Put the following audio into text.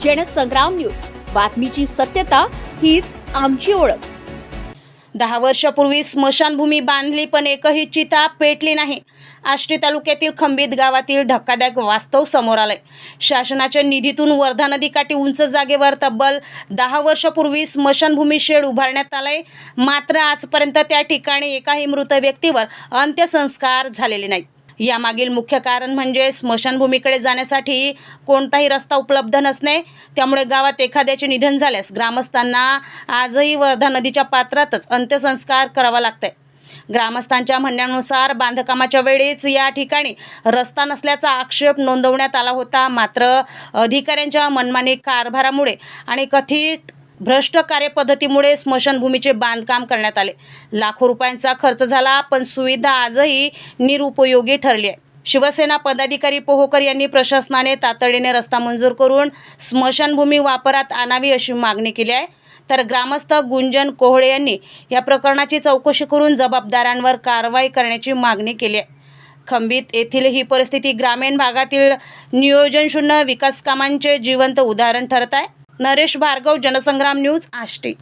Jansangram news, बातमीची सत्यता हीच आमची ओळख। 10 वर्षापूर्वी स्मशानभूमी बांधली पण एकही चिता पेटली नाही। आष्टी तालुक्यातील खंबीत गावातील धक्कादायक वास्तव समोर आलंय। शासनाच्या निधीतून वर्धा नदीकाठी उंच जागेवर तब्बल 10 वर्षापूर्वी स्मशानभूमी शेड उभारण्यात आलंय, मात्र आजपर्यंत त्या ठिकाणी एकाही मृत व्यक्तीवर अंत्यसंस्कार झालेले नाहीत। यामागील मुख्य कारण म्हणजे स्मशानभूमीकडे जाण्यासाठी कोणताही रस्ता उपलब्ध नसणे। त्यामुळे गावात एखाद्याचे निधन झाल्यास ग्रामस्थांना आजही वर्धा नदीच्या पात्रातच अंत्यसंस्कार करावा लागतंय। ग्रामस्थांच्या म्हणण्यानुसार बांधकामाच्या वेळीच या ठिकाणी रस्ता नसल्याचा आक्षेप नोंदवण्यात आला होता, मात्र अधिकाऱ्यांच्या मनमानी कारभारामुळे आणि कथित भ्रष्ट कार्यपद्धतीमुळे स्मशानभूमीचे बांधकाम करण्यात आले। लाखो रुपयांचा खर्च झाला, पण सुविधा आजही निरुपयोगी ठरली आहे। शिवसेना पदाधिकारी पोहोकर यांनी प्रशासनाने तातडीने रस्ता मंजूर करून स्मशानभूमी वापरात आणावी अशी मागणी केली आहे। तर ग्रामस्थ गुंजन कोहळे यांनी या प्रकरणाची चौकशी करून जबाबदारांवर कारवाई करण्याची मागणी केली आहे। खंबीत येथील ही परिस्थिती ग्रामीण भागातील नियोजनशून्य विकास कामांचे जिवंत उदाहरण ठरत आहे। नरेश भार्गव, जनसंग्राम न्यूज, आष्टी।